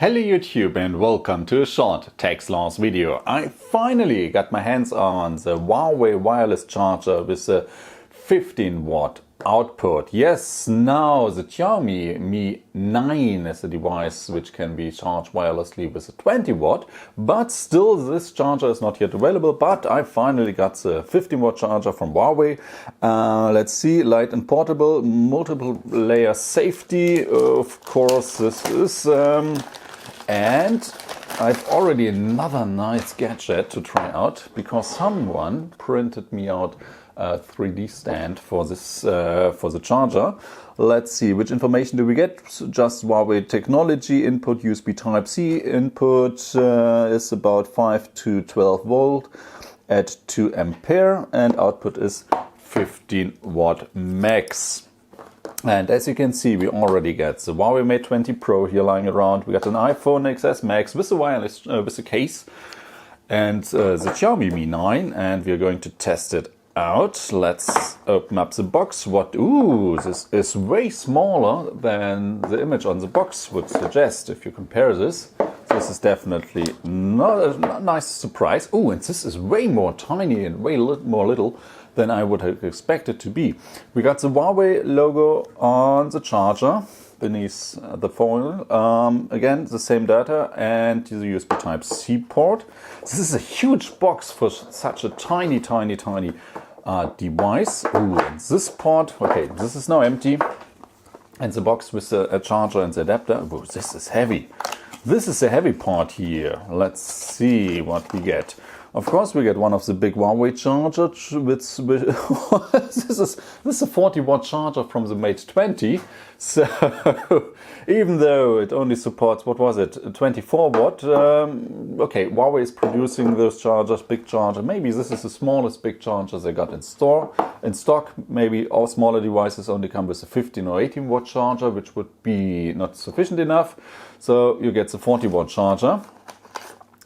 Hello YouTube and welcome to a short Techsloth video. I finally got my hands on the Huawei wireless charger with a 15 watt output. Yes, now the Xiaomi Mi 9 is a device which can be charged wirelessly with a 20 watt, but still this charger is not yet available, but I finally got the 15 watt charger from Huawei. Let's see, light and portable, multiple layer safety, of course this is... And I've already another nice gadget to try out because someone printed me out a 3D stand for this for the charger. Let's see, which information do we get? Just Huawei technology input, USB Type-C input is about 5 to 12 volt at 2 ampere and output is 15 watt max. And as you can see, we already get the Huawei Mate 20 Pro here lying around. We got an iPhone XS Max with a wireless with a case, and the Xiaomi Mi 9, and we're going to test it out. Let's open up the box. Ooh, this is way smaller than the image on the box would suggest. If you compare this is definitely not a nice surprise. Ooh, and this is way more tiny and way more little than I would have expected to be. We got the Huawei logo on the charger beneath the foil. Again, the same data and the USB Type-C port. This is a huge box for such a tiny device. Ooh, and this port, okay, this is now empty. And the box with a charger and the adapter. Ooh, this is heavy. This is a heavy part here. Let's see what we get. Of course, we get one of the big Huawei chargers. This is a 40 watt charger from the Mate 20. So even though it only supports, what was it, 24 watt? Okay, Huawei is producing those chargers, big charger. Maybe this is the smallest big charger they got in stock. Maybe all smaller devices only come with a 15 or 18 watt charger, which would be not sufficient enough. So you get the 40 watt charger.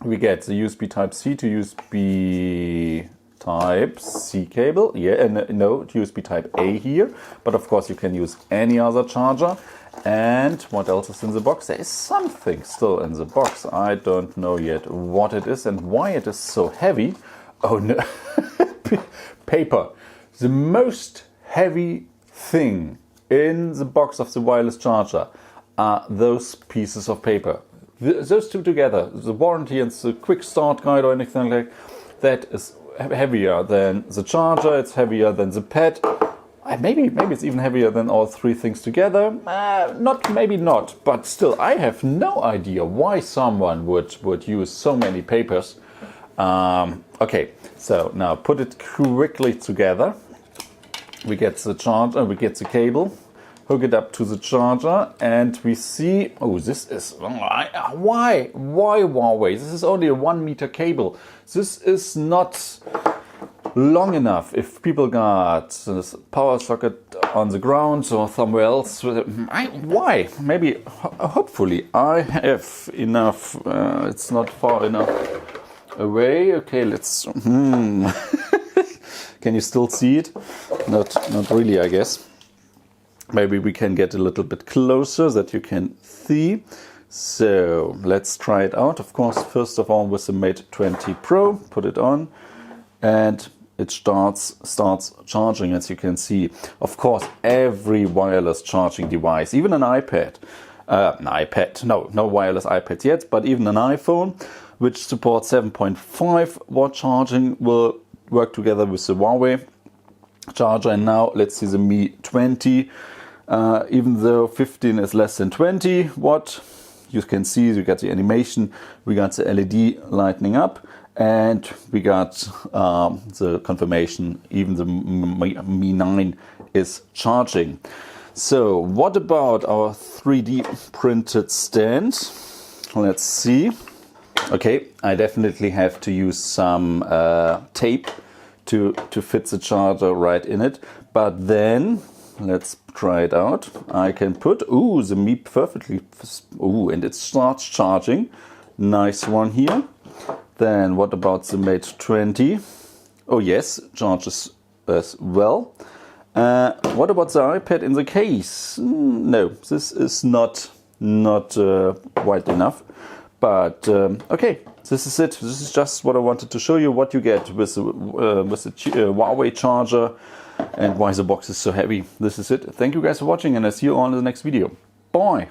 We get the USB Type-C to USB Type-C cable. Yeah, and no, USB Type-A here. But of course you can use any other charger. And what else is in the box? There is something still in the box. I don't know yet what it is and why it is so heavy. Oh no, paper. The most heavy thing in the box of the wireless charger are those pieces of paper. Those two together, the warranty and the quick start guide or anything like that, is heavier than the charger, it's heavier than the pad. Maybe it's even heavier than all three things together. Maybe not, but still, I have no idea why someone would use so many papers. Okay, so now put it quickly together. We get the charger, we get the cable. Hook it up to the charger and we see, oh, this is, why Huawei? This is only a 1 meter cable. This is not long enough. If people got this power socket on the ground or somewhere else, why? Maybe, hopefully I have enough, it's not far enough away. Okay, let's, Can you still see it? Not really, I guess. Maybe we can get a little bit closer that you can see. So let's try it out. Of course, first of all with the Mate 20 Pro, put it on and it starts charging, as you can see. Of course, every wireless charging device, even an iPad, no wireless iPads yet, but even an iPhone, which supports 7.5 watt charging, will work together with the Huawei charger. And now let's see the Mi 20. Even though 15 is less than 20 watt, you can see you got the animation, we got the LED lighting up, and we got the confirmation even the Mi 9 is charging. So what about our 3D printed stand? Let's see. Okay, I definitely have to use some tape to fit the charger right in it, but then let's try it out. I can put, the Mi perfectly, and it starts charging. Nice one here. Then what about the Mate 20? Oh yes, charges as well. What about the iPad in the case? No, this is not not wide enough. But okay, this is it. This is just what I wanted to show you, what you get with the Huawei charger and why the box is so heavy. This is it. Thank you guys for watching, and I'll see you all in the next video. Bye!